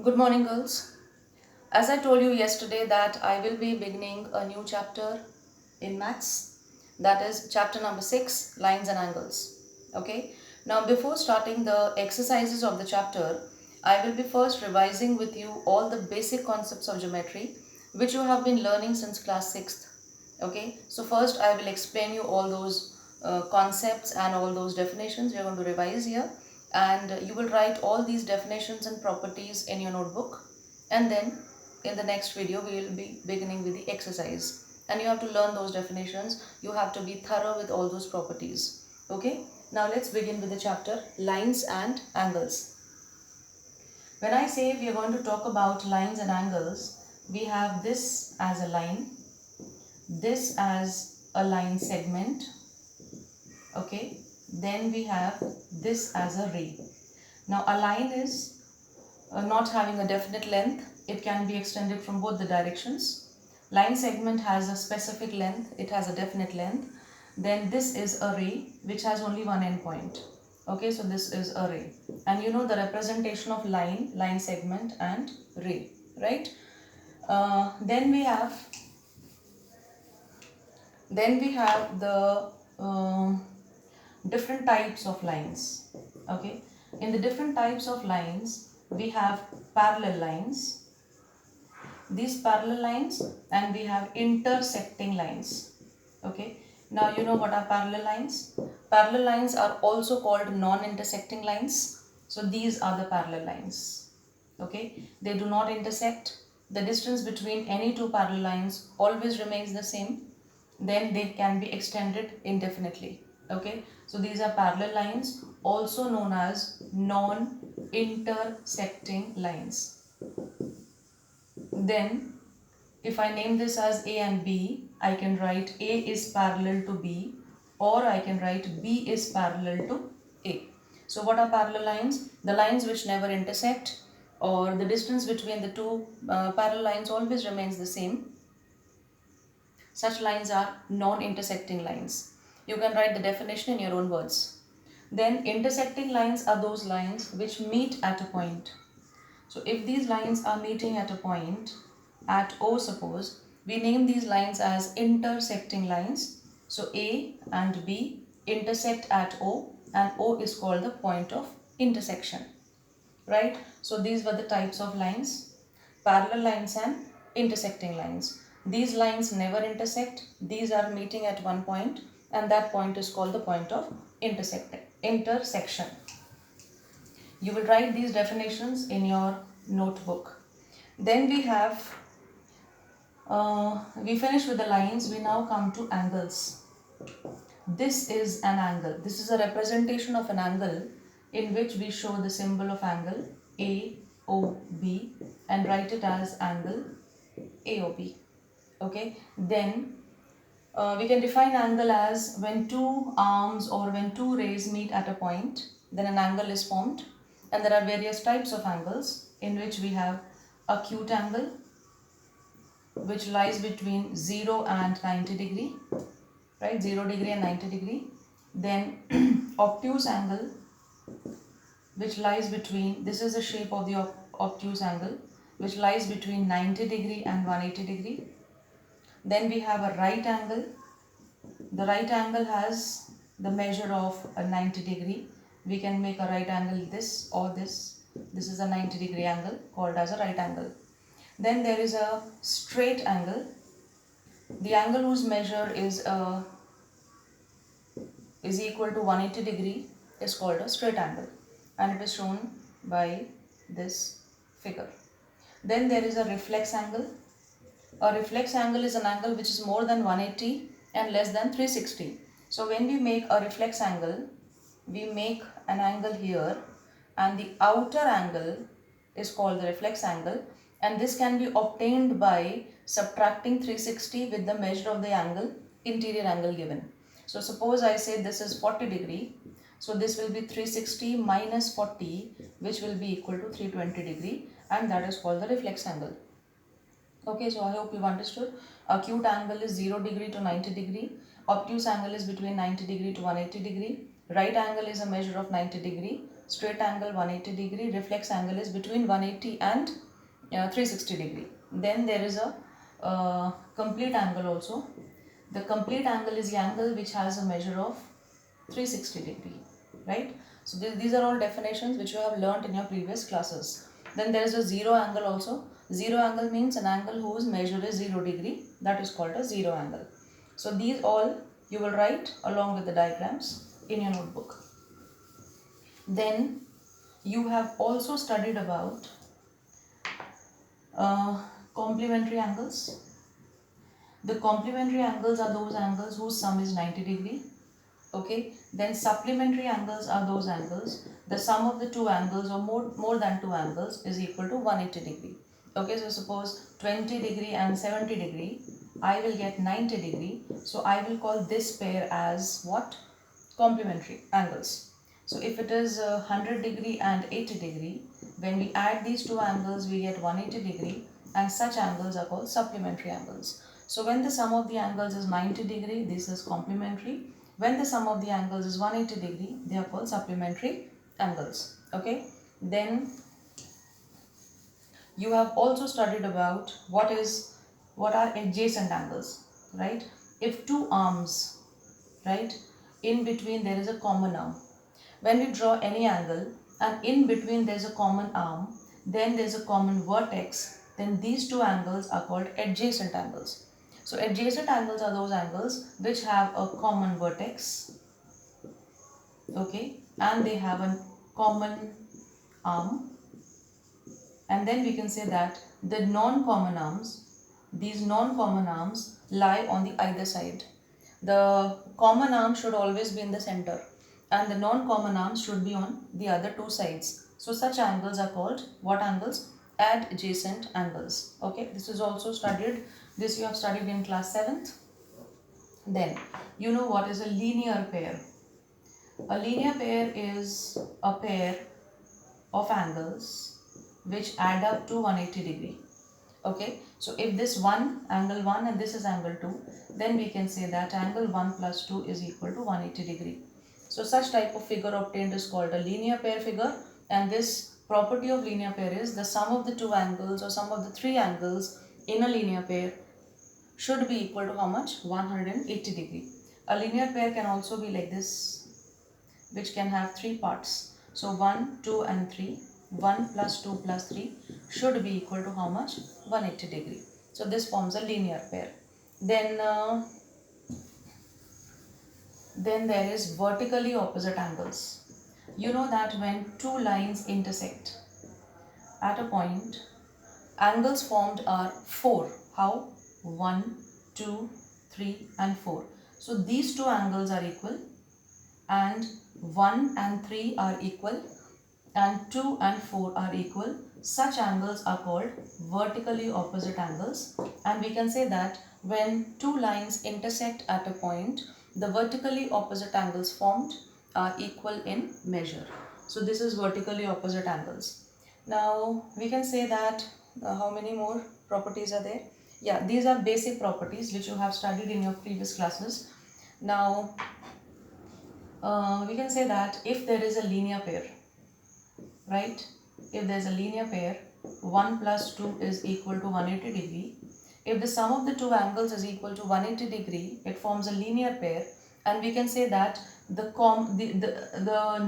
Good morning, girls. As I told you yesterday that I will be beginning a new chapter in maths, that is chapter number 6, lines and angles. Okay. Now, before starting the exercises of the chapter, I will be first revising with you all the basic concepts of geometry which you have been learning since class 6th. Okay. So, first I will explain you all those concepts and all those definitions we are going to revise here, and you will write all these definitions and properties in your notebook, and then in the next video we will be beginning with the exercise, and you have to learn those definitions. You have to be thorough with all those properties. Okay, now let's begin with the chapter lines and angles. When I say we are going to talk about lines and angles, we have this as a line, this as a line segment. Okay, then we have this as a ray. Now a line is not having a definite length. It can be extended from both the directions. Line segment has a specific length, it has a definite length. Then this is a ray which has only one end point. Okay, so this is a ray, and you know the representation of line segment and ray, right? Then we have the different types of lines. Okay, in the different types of lines we have parallel lines, these parallel lines, and we have intersecting lines. Okay, now you know what are parallel lines. Parallel lines are also called non-intersecting lines. So these are the parallel lines. Okay, they do not intersect. The distance between any two parallel lines always remains the same. Then they can be extended indefinitely. Okay, so these are parallel lines, also known as non-intersecting lines. Then if I name this as A and B, I can write A is parallel to B, or I can write B is parallel to A. So what are parallel lines? The lines which never intersect, or the distance between the two parallel lines always remains the same. Such lines are non-intersecting lines. You can write the definition in your own words. Then intersecting lines are those lines which meet at a point. So if these lines are meeting at a point, at O suppose, we name these lines as intersecting lines. So A and B intersect at O, and O is called the point of intersection. Right? So these were the types of lines: parallel lines and intersecting lines. These lines never intersect, these are meeting at one point, and that point is called the point of intersection. You will write these definitions in your notebook. Then we finish with the lines, we now come to angles. This is an angle. This is a representation of an angle in which we show the symbol of angle AOB and write it as angle AOB. Okay, then we can define angle as when two arms or when two rays meet at a point, then an angle is formed. And there are various types of angles in which we have acute angle, which lies between 0 and 90 degree, right? 0 degree and 90 degree. Then obtuse angle, which lies between, this is the shape of the obtuse angle, which lies between 90 degree and 180 degree. Then we have a right angle. The right angle has the measure of a 90 degree. We can make a right angle this or this. This is a 90 degree angle called as a right angle. Then there is a straight angle. The angle whose measure is equal to 180 degree is called a straight angle, and it is shown by this figure. Then there is a reflex angle. A reflex angle is an angle which is more than 180 and less than 360. So when we make a reflex angle, we make an angle here, and the outer angle is called the reflex angle, and this can be obtained by subtracting 360 with the measure of the angle, interior angle given. So suppose I say this is 40 degree, so this will be 360 minus 40, which will be equal to 320 degree, and that is called the reflex angle. Okay, so I hope you've understood. Acute angle is 0 degree to 90 degree. Obtuse angle is between 90 degree to 180 degree. Right angle is a measure of 90 degree. straight angle 180 degree, reflex angle is between 180 and 360 degree. Then there is a complete angle also. The complete angle is the angle which has a measure of 360 degree, right? So these are all definitions which you have learnt in your previous classes. Then there is a zero angle also. Zero angle means an angle whose measure is 0 degree, that is called a zero angle. So these all you will write along with the diagrams in your notebook. Then you have also studied about complementary angles. The complementary angles are those angles whose sum is 90 degree. Okay, then supplementary angles are those angles, the sum of the two angles or more than two angles is equal to 180 degree. Okay, so suppose 20 degree and 70 degree, I will get 90 degree. So I will call this pair as what? Complementary angles. So if it is 100 degree and 80 degree, when we add these two angles, we get 180 degree, and such angles are called supplementary angles. So when the sum of the angles is 90 degree, this is complementary. When the sum of the angles is 180 degree, they are called supplementary angles. Okay. Then you have also studied about what are adjacent angles, right? If two arms, right, in between there is a common arm. When we draw any angle and in between there is a common arm, then there is a common vertex, then these two angles are called adjacent angles. So adjacent angles are those angles which have a common vertex, okay, and they have a common arm, and then we can say that the non-common arms, these non-common arms lie on the either side. The common arm should always be in the center and the non-common arms should be on the other two sides. So such angles are called what angles? Adjacent angles. Okay, this is also studied, this you have studied in class 7th. Then you know what is a linear pair. A linear pair is a pair of angles which add up to 180 degree. Okay, so if this one angle 1 and this is angle 2, then we can say that angle 1 plus 2 is equal to 180 degree. So such type of figure obtained is called a linear pair figure, and this property of linear pair is the sum of the two angles or sum of the three angles in a linear pair should be equal to how much? 180 degree. A linear pair can also be like this, which can have three parts. So 1, 2 and 3. 1 plus 2 plus 3 should be equal to how much? 180 degree. So this forms a linear pair. Then there is vertically opposite angles. You know that when two lines intersect at a point, angles formed are 4. How? 1, 2, 3 and 4. So these two angles are equal, and 1 and 3 are equal, and 2 and 4 are equal. Such angles are called vertically opposite angles, and we can say that when two lines intersect at a point, the vertically opposite angles formed are equal in measure. So this is vertically opposite angles. Now we can say that how many more properties are there? Yeah, these are basic properties which you have studied in your previous classes. Now we can say that if there is a linear pair, right, if there is a linear pair, 1 plus 2 is equal to 180 degree. If the sum of the two angles is equal to 180 degree, it forms a linear pair, and we can say that the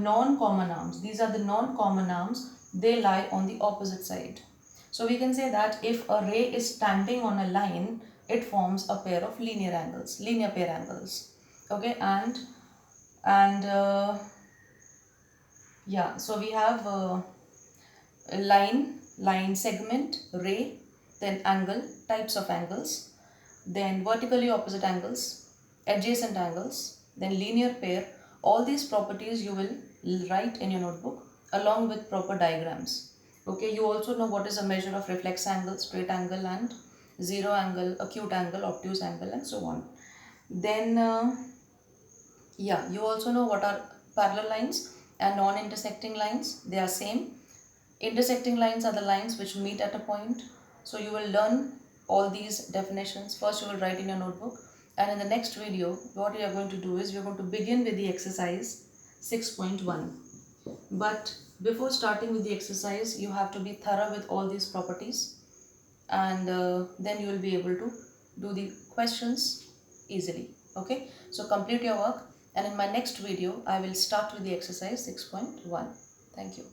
non-common arms, these are the non-common arms, they lie on the opposite side. So we can say that if a ray is standing on a line, it forms a pair of linear angles, linear pair angles. Okay, and yeah, so we have line, segment, ray, then angle, types of angles, then vertically opposite angles, adjacent angles, then linear pair. All these properties you will write in your notebook along with proper diagrams. Okay, you also know what is a measure of reflex angle, straight angle and zero angle, acute angle, obtuse angle and so on. Then yeah, you also know what are parallel lines and non-intersecting lines. They are same. Intersecting lines are the lines which meet at a point. So you will learn all these definitions. First you will write in your notebook, and in the next video what we are going to do is we are going to begin with the exercise 6.1. But before starting with the exercise, you have to be thorough with all these properties, and then you will be able to do the questions easily. Okay, so complete your work, and in my next video I will start with the exercise 6.1. Thank you.